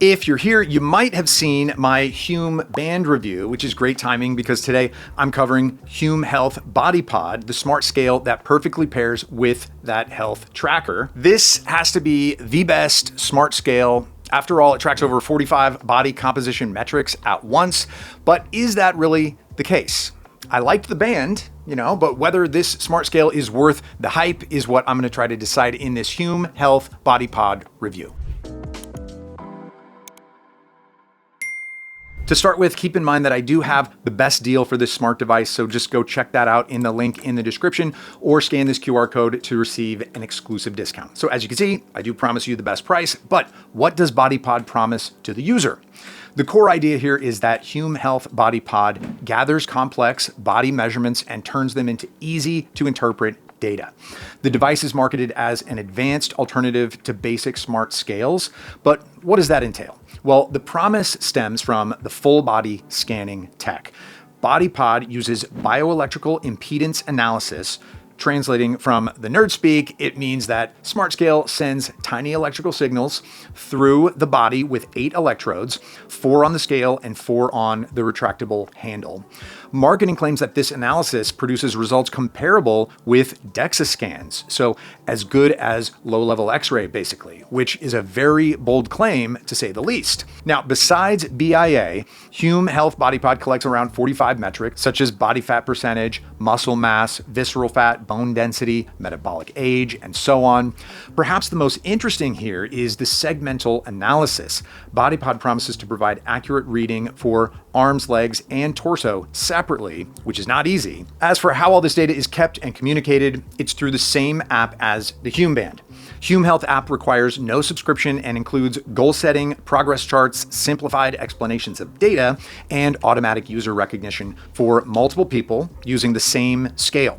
If you're here, you might have seen my Hume band review, which is great timing because today I'm covering Hume Health Body Pod, the smart scale that perfectly pairs with that health tracker. This has to be the best smart scale. After all, it tracks over 45 body composition metrics at once. But is that really the case? I liked the band, but whether this smart scale is worth the hype is what I'm going to try to decide in this Hume Health Body Pod review. To start with, keep in mind that I do have the best deal for this smart device, so just go check that out in the link in the description or scan this QR code to receive an exclusive discount. So as you can see, I do promise you the best price, but what does Body Pod promise to the user? The core idea here is that Hume Health Body Pod gathers complex body measurements and turns them into easy to interpret data. The device is marketed as an advanced alternative to basic smart scales, but what does that entail? Well, the promise stems from the full body scanning tech. Body Pod uses bioelectrical impedance analysis. Translating from the nerd speak, it means that smart scale sends tiny electrical signals through the body with 8 electrodes, 4 on the scale and 4 on the retractable handle. Marketing claims that this analysis produces results comparable with DEXA scans, so as good as low-level X-ray basically, which is a very bold claim to say the least. Now, besides BIA, Hume Health Body Pod collects around 45 metrics such as body fat percentage, muscle mass, visceral fat, bone density, metabolic age, and so on. Perhaps the most interesting here is the segmental analysis. Body Pod promises to provide accurate reading for arms, legs, and torso separately, which is not easy. As for how all this data is kept and communicated, it's through the same app as the Hume Band. Hume Health app requires no subscription and includes goal setting, progress charts, simplified explanations of data, and automatic user recognition for multiple people using the same scale.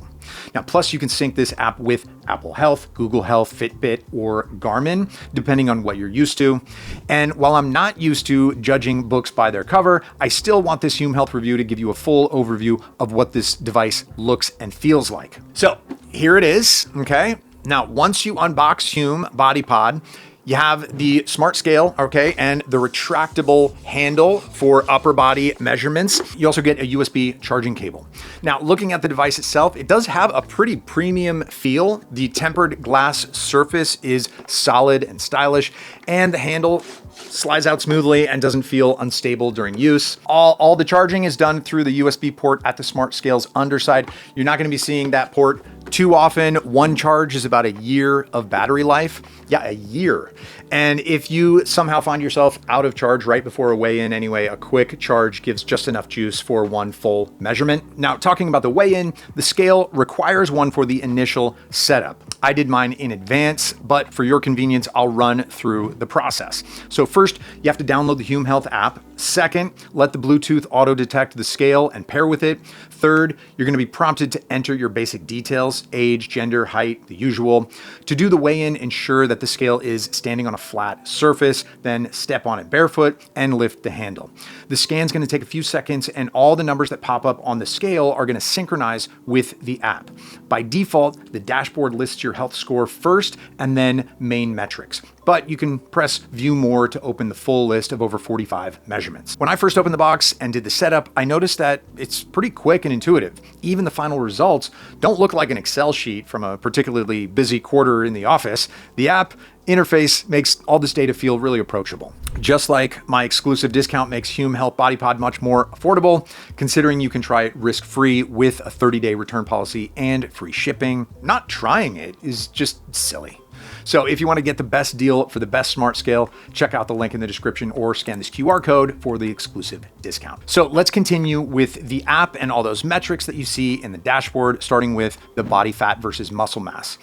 Now, plus you can sync this app with Apple Health, Google Health, Fitbit, or Garmin, depending on what you're used to. And while I'm not used to judging books by their cover, I still want this Hume Health review to give you a full overview of what this device looks and feels like. So here it is, okay? Now, once you unbox Hume Body Pod, you have the smart scale, okay, and the retractable handle for upper body measurements. You also get a USB charging cable. Now, looking at the device itself, it does have a pretty premium feel. The tempered glass surface is solid and stylish, and the handle slides out smoothly and doesn't feel unstable during use. All the charging is done through the USB port at the smart scale's underside. You're not going to be seeing that port too often. One charge is about a year of battery life. Yeah, a year. And if you somehow find yourself out of charge right before a weigh-in anyway, a quick charge gives just enough juice for one full measurement. Now, talking about the weigh-in, the scale requires one for the initial setup. I did mine in advance, but for your convenience, I'll run through the process. So first, you have to download the Hume Health app. Second, let the Bluetooth auto-detect the scale and pair with it. Third, you're going to be prompted to enter your basic details, age, gender, height, the usual. To do the weigh-in, ensure that the scale is standing on a flat surface, then step on it barefoot and lift the handle. The scan's going to take a few seconds, and all the numbers that pop up on the scale are going to synchronize with the app. By default, the dashboard lists your health score first and then main metrics. But you can press View More to open the full list of over 45 measurements. When I first opened the box and did the setup, I noticed that it's pretty quick and intuitive. Even the final results don't look like an Excel sheet from a particularly busy quarter in the office. The app interface makes all this data feel really approachable. Just like my exclusive discount makes Hume Health Body Pod much more affordable, considering you can try it risk-free with a 30-day return policy and free shipping. Not trying it is just silly. So if you want to get the best deal for the best smart scale, check out the link in the description or scan this QR code for the exclusive discount. So let's continue with the app and all those metrics that you see in the dashboard, starting with the body fat versus muscle mass.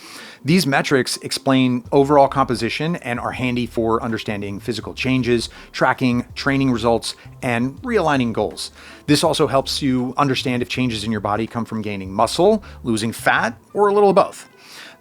These metrics explain overall composition and are handy for understanding physical changes, tracking training results, and realigning goals. This also helps you understand if changes in your body come from gaining muscle, losing fat, or a little of both.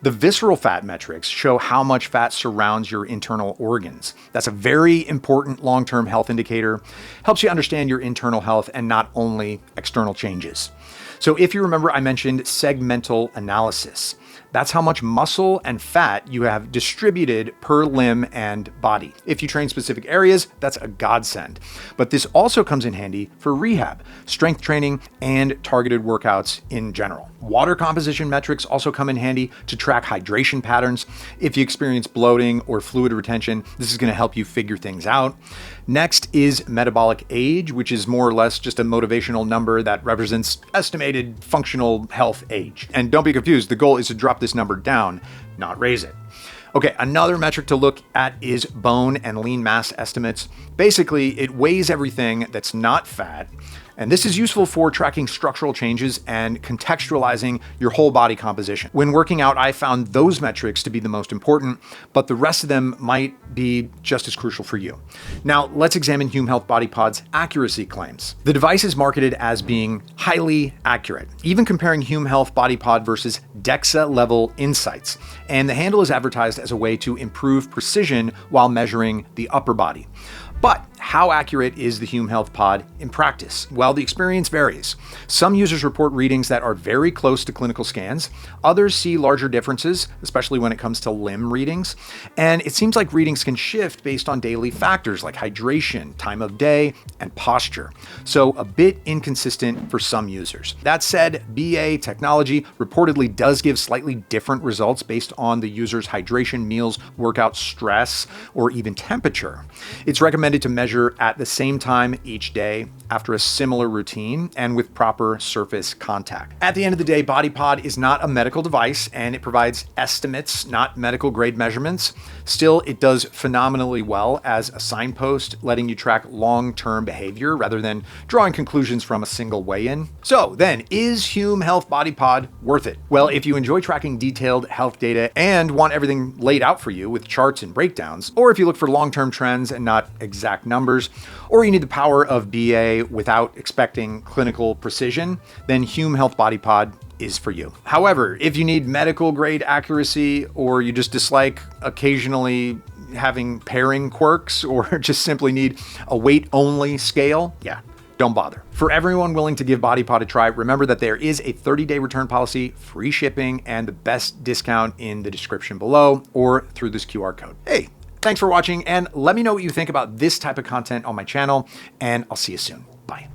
The visceral fat metrics show how much fat surrounds your internal organs. That's a very important long-term health indicator. Helps you understand your internal health and not only external changes. So if you remember, I mentioned segmental analysis. That's how much muscle and fat you have distributed per limb and body. If you train specific areas, that's a godsend. But this also comes in handy for rehab, strength training, and targeted workouts in general. Water composition metrics also come in handy to track hydration patterns. If you experience bloating or fluid retention, this is going to help you figure things out. Next is metabolic age, which is more or less just a motivational number that represents estimated functional health age. And don't be confused, the goal is to drop this number down, not raise it. Okay, another metric to look at is bone and lean mass estimates. Basically, it weighs everything that's not fat, and this is useful for tracking structural changes and contextualizing your whole body composition. When working out, I found those metrics to be the most important, but the rest of them might be just as crucial for you. Now, let's examine Hume Health Body Pod's accuracy claims. The device is marketed as being highly accurate, even comparing Hume Health Body Pod versus DEXA level insights. And the handle is advertised as a way to improve precision while measuring the upper body. But how accurate is the Hume Health Pod in practice? Well, the experience varies. Some users report readings that are very close to clinical scans. Others see larger differences, especially when it comes to limb readings. And it seems like readings can shift based on daily factors like hydration, time of day, and posture. So a bit inconsistent for some users. That said, BA technology reportedly does give slightly different results based on the user's hydration, meals, workout, stress, or even temperature. It's recommended to measure at the same time each day after a similar routine and with proper surface contact. At the end of the day, Body Pod is not a medical device and it provides estimates, not medical grade measurements. Still, it does phenomenally well as a signpost, letting you track long-term behavior rather than drawing conclusions from a single weigh-in. So then, is Hume Health Body Pod worth it? Well, if you enjoy tracking detailed health data and want everything laid out for you with charts and breakdowns, or if you look for long-term trends and not exact numbers, or you need the power of BA without expecting clinical precision, then Hume Health Body Pod is for you. However, if you need medical grade accuracy, or you just dislike occasionally having pairing quirks, or just simply need a weight-only scale, yeah, don't bother. For everyone willing to give Body Pod a try, remember that there is a 30-day return policy, free shipping, and the best discount in the description below or through this QR code. Hey, thanks for watching, and let me know what you think about this type of content on my channel, and I'll see you soon. Bye.